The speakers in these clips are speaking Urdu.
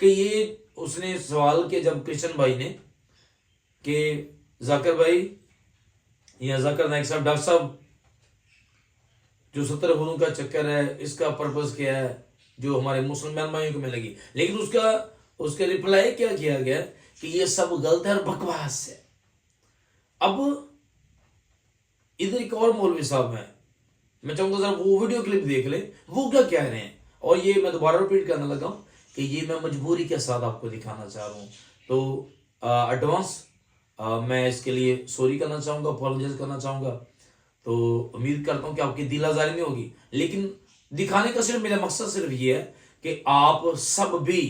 کہ یہ اس نے سوال کیا جب کرشن بھائی نے کہ ذاکر بھائی یا ذاکر نائک صاحب، ڈاکٹر صاحب جو 70 حوروں کا چکر ہے اس کا پرپز کیا ہے جو ہمارے مسلمان بھائیوں کو ملے گی، لیکن اس کا ریپلائی کیا کیا گیا کہ یہ سب غلط ہے اور بکواس ہے۔ اب ادھر ایک اور مولوی صاحب ہیں، میں چاہوں گا ذرا وہ ویڈیو کلپ دیکھ لیں وہ کیا کہہ رہے ہیں، اور یہ میں دوبارہ ریپیٹ کرنے لگا ہوں کہ یہ میں مجبوری کے ساتھ آپ کو دکھانا چاہ رہا ہوں، تو ایڈوانس میں اس کے لیے سوری کرنا چاہوں گا، اپولوجائز کرنا چاہوں گا، تو امید کرتا ہوں کہ آپ کی دل آزاری نہیں ہوگی، لیکن دکھانے کا صرف میرا مقصد صرف یہ ہے کہ آپ سب بھی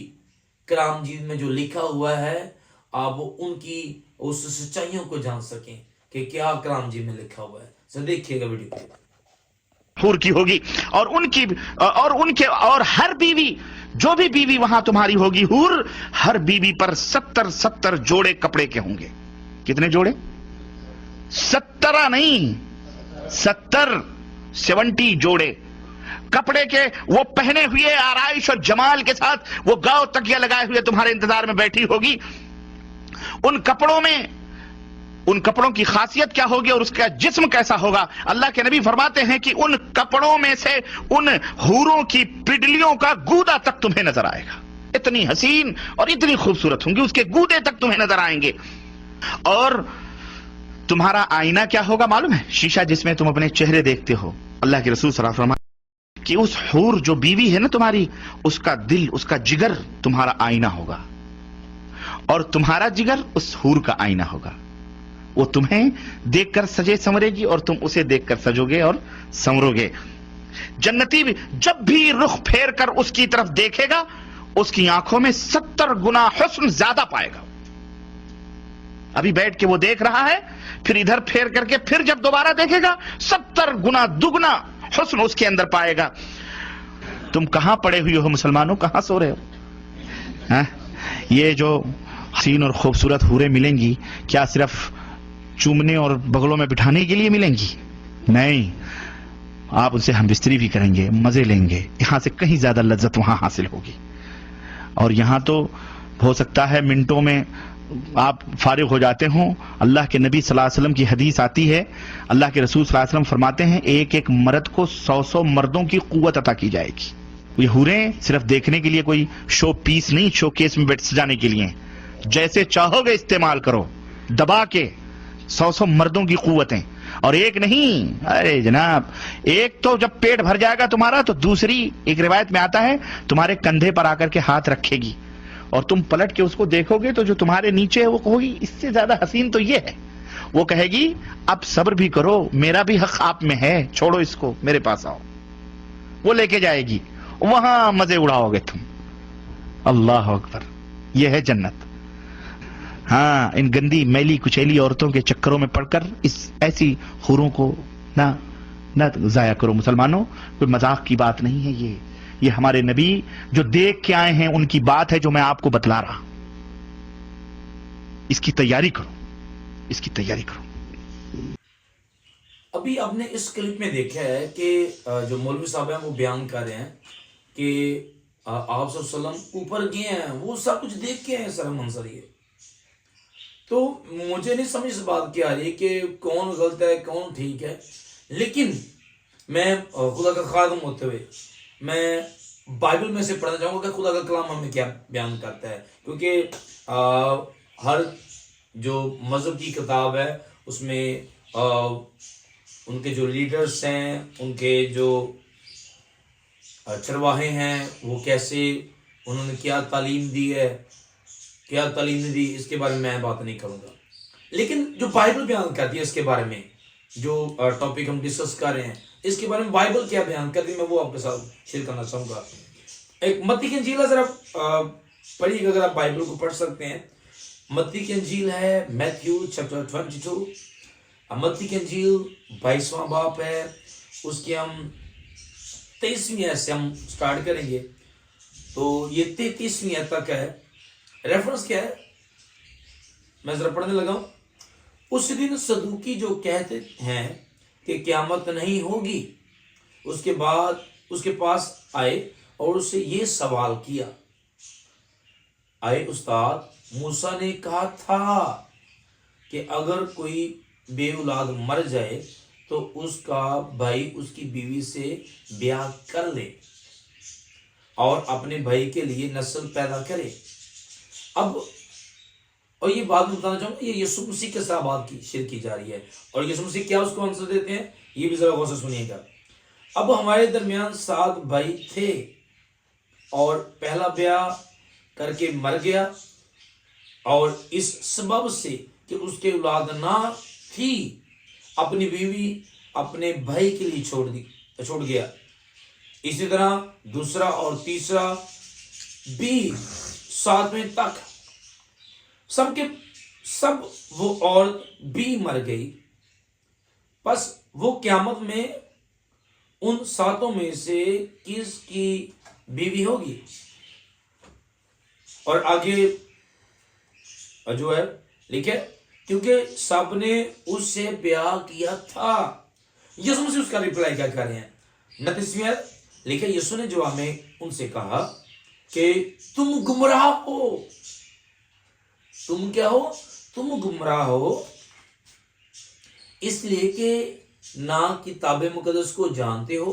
کلام مجید میں جو لکھا ہوا ہے آپ ان کی اس سچائیوں کو جان سکیں کہ کیا کلام مجید میں لکھا ہوا ہے۔ سر دیکھیے گا ویڈیو۔ حور کی ہوگی اور ان کے اور ہر بیوی، جو بھی بیوی وہاں تمہاری ہوگی حور، ہر بیوی پر 70 جوڑے کپڑے کے ہوں گے۔ کتنے جوڑے؟ 70 نہیں، 70 جوڑے کپڑے کے، وہ پہنے ہوئے آرائش اور جمال کے ساتھ وہ گاؤ تکیہ لگائے ہوئے تمہارے انتظار میں بیٹھی ہوگی۔ ان کپڑوں کی خاصیت کیا ہوگی اور اس کا جسم کیسا ہوگا؟ اللہ کے نبی فرماتے ہیں کہ ان کپڑوں میں سے ان حوروں کی پڈلیوں کا گودا تک تمہیں نظر آئے گا۔ اتنی حسین اور اتنی خوبصورت ہوں گی، اس کے گودے تک تمہیں نظر آئیں گے۔ اور تمہارا آئینہ کیا ہوگا معلوم ہے؟ شیشہ جس میں تم اپنے چہرے دیکھتے ہو۔ اللہ کے رسول صلی اللہ علیہ وسلم فرماتے کہ اس حور جو بیوی ہے نا تمہاری، اس کا دل، اس کا جگر تمہارا آئینہ ہوگا، اور تمہارا جگر اس حور کا آئینہ ہوگا۔ وہ تمہیں دیکھ کر سجے سنورے گی اور تم اسے دیکھ کر سجو گے اور سنورو گے۔ جنتی بھی جب بھی رخ پھیر کر اس کی طرف دیکھے گا، اس کی آنکھوں میں 70 گنا حسن زیادہ پائے گا۔ ابھی بیٹھ کے وہ دیکھ رہا ہے، پھر ادھر پھیر کر کے پھر جب دوبارہ دیکھے گا 70 گنا دگنا حسن اس کے اندر پائے گا۔ تم کہاں پڑے ہوئے ہو مسلمانوں، کہاں سو رہے ہو؟ یہ جو حسین اور خوبصورت حوریں ملیں گی، کیا صرف چومنے اور بغلوں میں بٹھانے کے لیے ملیں گی؟ نہیں، آپ ان سے ہم بستری بھی کریں گے، مزے لیں گے، یہاں سے کہیں زیادہ لذت وہاں حاصل ہوگی۔ اور یہاں تو ہو سکتا ہے منٹوں میں آپ فارغ ہو جاتے ہوں۔ اللہ کے نبی صلی اللہ علیہ وسلم کی حدیث آتی ہے، اللہ کے رسول صلی اللہ علیہ وسلم فرماتے ہیں ایک ایک مرد کو 100 مردوں کی قوت عطا کی جائے گی۔ یہ حوریں صرف دیکھنے کے لیے کوئی شو پیس نہیں، شو کیس میں بیٹھ سجانے کے لیے، جیسے چاہو گے استعمال کرو، دبا کے 100 مردوں کی قوتیں۔ اور ایک نہیں، ارے جناب، ایک تو جب پیٹ بھر جائے گا تمہارا تو دوسری ایک روایت میں آتا ہے تمہارے کندھے پر آ کر کے ہاتھ رکھے گی، اور تم پلٹ کے اس کو دیکھو گے تو جو تمہارے نیچے ہے وہ کہو گی اس سے زیادہ حسین تو یہ ہے۔ وہ کہے گی اب صبر بھی کرو، میرا بھی حق آپ میں ہے، چھوڑو اس کو، میرے پاس آؤ۔ وہ لے کے جائے گی، وہاں مزے اڑاؤ گے تم۔ اللہ اکبر، یہ ہے جنت۔ ہاں، ان گندی میلی کچیلی عورتوں کے چکروں میں پڑ کر اس ایسی حوروں کو نہ ضائع کرو مسلمانوں۔ کوئی مذاق کی بات نہیں ہے، یہ ہمارے نبی جو دیکھ کے آئے ہیں ان کی بات ہے جو میں آپ کو بتلا رہا۔ اس کی تیاری کرو، اس کی تیاری کرو۔ ابھی آپ نے اس کلپ میں دیکھا ہے کہ جو مولوی صاحب ہیں وہ بیان کر رہے ہیں کہ آپ صلی اللہ علیہ وسلم اوپر گئے ہیں، وہ سب کچھ دیکھ کے ہیں سارا منظر یہ۔ تو مجھے نہیں سمجھ اس بات کی آ رہی کہ کون غلط ہے کون ٹھیک ہے، لیکن میں خدا کا خادم ہوتے ہوئے میں بائبل میں سے پڑھنا چاہوں گا کہ خدا کا کلام ہمیں کیا بیان کرتا ہے، کیونکہ ہر جو مذہب کی کتاب ہے اس میں ان کے جو لیڈرز ہیں، ان کے جو چرواہے ہیں، وہ کیسے انہوں نے کیا تعلیم دی ہے، کیا تعلیم نہیں دی، اس کے بارے میں بات نہیں کروں گا۔ لیکن جو بائبل بیان کرتی ہے اس کے بارے میں، جو ٹاپک ہم ڈسکس کر رہے ہیں اس کے بارے میں بائبل کیا بیان کرتی ہے، میں وہ آپ کے ساتھ شیئر کرنا چاہوں گا۔ ایک متی کی انجیل ذرا پڑھیے گا، اگر آپ بائبل کو پڑھ سکتے ہیں۔ متی کی انجیل ہے میتھیو چیپٹر 22، متی کی انجیل 22واں باب ہے، اس کی ہم 23ویں آیت سے ہم سٹارٹ کریں گے، تو یہ 33ویں آیت تک ہے۔ ریفرنس کیا ہے، میں ذرا پڑھنے لگا ہوں۔ اس دن صدوقی جو کہتے ہیں کہ قیامت نہیں ہوگی، اس کے بعد اس کے پاس آئے اور اس سے یہ سوال کیا، آئے استاد موسیٰ نے کہا تھا کہ اگر کوئی بے اولاد مر جائے تو اس کا بھائی اس کی بیوی سے بیاہ کر لے اور اپنے بھائی کے لیے نسل پیدا کرے. اب اور یہ بات میں بتانا چاہوں گا، یہ یسوع مسیح کے صحابات کی شیر کی جا رہی ہے، اور یسوع مسیح کیا اس کو آنسر دیتے ہیں، یہ بھی ذرا غور سے سنیے گا. اب ہمارے درمیان 7 بھائی تھے اور پہلا بیاہ کر کے مر گیا، اور اس سبب سے کہ اس کے اولاد نہ تھی اپنی بیوی اپنے بھائی کے لیے چھوڑ گیا. اسی طرح دوسرا اور تیسرا بھی 7ویں تک سب وہ عورت بھی مر گئی. پس وہ قیامت میں ان 7 میں سے کس کی بیوی ہوگی؟ اور آگے جو ہے لکھے کیونکہ سب نے اس سے بیاہ کیا تھا. یسوع سے اس کا ریپلائی کیا کر رہے ہیں؟ 29 لکھے یسوع نے جواب میں ان سے کہا کہ تم گمراہ ہو. تم کیا ہو؟ تم گمراہ ہو، اس لیے کہ نہ کتاب مقدس کو جانتے ہو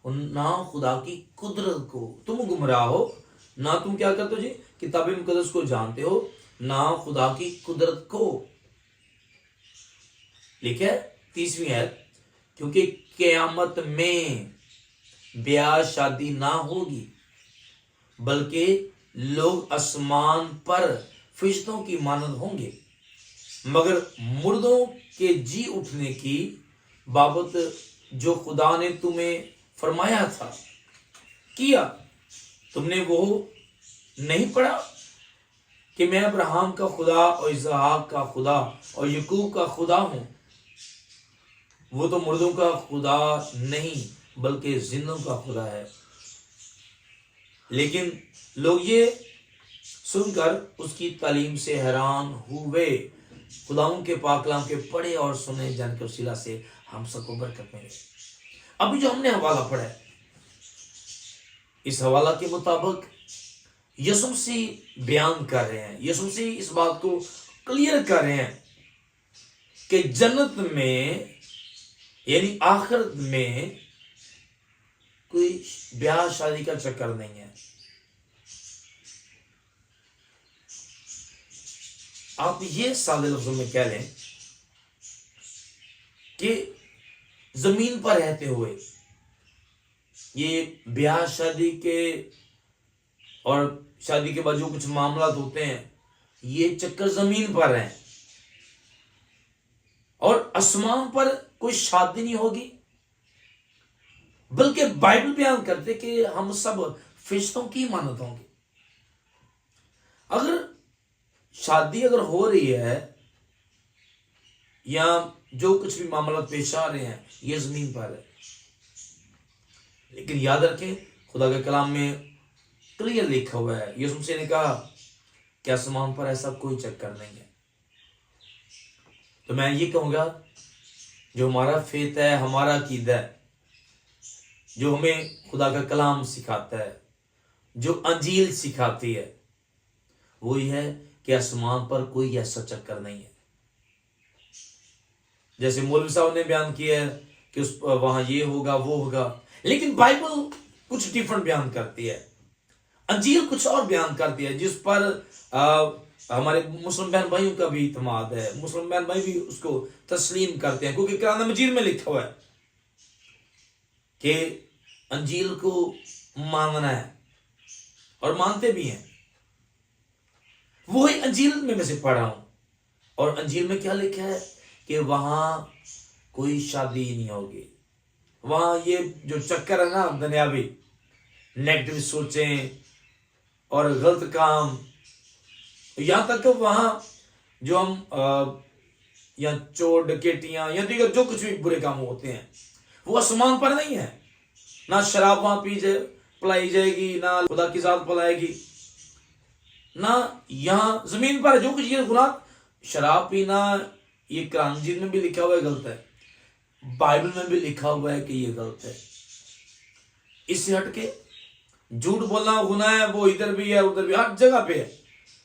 اور نہ خدا کی قدرت کو. تم گمراہ ہو، نہ تم کیا کرتے ہو جی؟ کتاب مقدس کو جانتے ہو، نہ خدا کی قدرت کو. لکھے 30ویں آیت کیونکہ قیامت میں بیاہ شادی نہ ہوگی بلکہ لوگ آسمان پر فرشتوں کی مانند ہوں گے، مگر مردوں کے جی اٹھنے کی بابت جو خدا نے تمہیں فرمایا تھا کیا. تم نے وہ نہیں پڑھا کہ میں ابراہیم کا خدا اور اسحاق کا خدا اور یعقوب کا خدا ہوں. وہ تو مردوں کا خدا نہیں بلکہ زندوں کا خدا ہے. لیکن لوگ یہ سن کر اس کی تعلیم سے حیران ہوئے. خداؤں کے پاک کلام کے پڑھے اور سنے جان کے وسیلہ سے ہم سب کو برکت ملے. ابھی جو ہم نے حوالہ پڑھا ہے، اس حوالہ کے مطابق یسوع مسیح بیان کر رہے ہیں، یسوع مسیح اس بات کو کلیئر کر رہے ہیں کہ جنت میں یعنی آخرت میں کوئی بیاہ شادی کا چکر نہیں ہے. آپ یہ سادے لفظوں میں کہہ لیں کہ زمین پر رہتے ہوئے یہ بیاہ شادی کے اور شادی کے بعد جو کچھ معاملات ہوتے ہیں یہ چکر زمین پر ہیں، اور آسمان پر کوئی شادی نہیں ہوگی. بلکہ بائبل بیان کرتے کہ ہم سب فرشتوں کی مانند ہوں گے. اگر شادی اگر ہو رہی ہے یا جو کچھ بھی معاملات پیش آ رہے ہیں یہ زمین پر ہے، لیکن یاد رکھیں خدا کے کلام میں کلیئر لکھا ہوا ہے. یسوع مسیح نے کہا کہ آسمان پر ایسا کوئی چکر نہیں ہے. تو میں یہ کہوں گا جو ہمارا فیت ہے، ہمارا عقیدہ ہے، جو ہمیں خدا کا کلام سکھاتا ہے، جو انجیل سکھاتی ہے، وہی ہے کہ آسمان پر کوئی ایسا چکر نہیں ہے. جیسے مولوی صاحب نے بیان کیا ہے کہ وہاں یہ ہوگا وہ ہوگا، لیکن بائبل کچھ ڈیفرنٹ بیان کرتی ہے، انجیل کچھ اور بیان کرتی ہے، جس پر ہمارے مسلم بہن بھائیوں کا بھی اعتماد ہے. مسلم بہن بھائی بھی اس کو تسلیم کرتے ہیں، کیونکہ قرآن مجید میں لکھا ہوا ہے کہ انجیل کو ماننا ہے، اور مانتے بھی ہیں. وہی انجیل میں سے پڑھ رہا ہوں، اور انجیل میں کیا لکھا ہے کہ وہاں کوئی شادی نہیں ہوگی. وہاں یہ جو چکر ہے نا دنیاوی، نیگیٹو سوچیں اور غلط کام، یہاں تک کہ وہاں جو ہم یا چور ڈکیٹیاں یا دیگر جو کچھ بھی برے کام ہوتے ہیں وہ آسمان پر نہیں ہے. نہ شراب وہاں پلائی جائے گی، نہ خدا کی ذات پلائے گی، نہ یہاں زمین پر جو کچھ یہ گناہ شراب پینا، یہ قرآن مجید میں بھی لکھا ہوا ہے غلط ہے، بائبل میں بھی لکھا ہوا ہے کہ یہ غلط ہے. اس سے ہٹ کے جھوٹ بولنا گناہ ہے، وہ ادھر بھی ہے ادھر بھی ہر جگہ پہ ہے.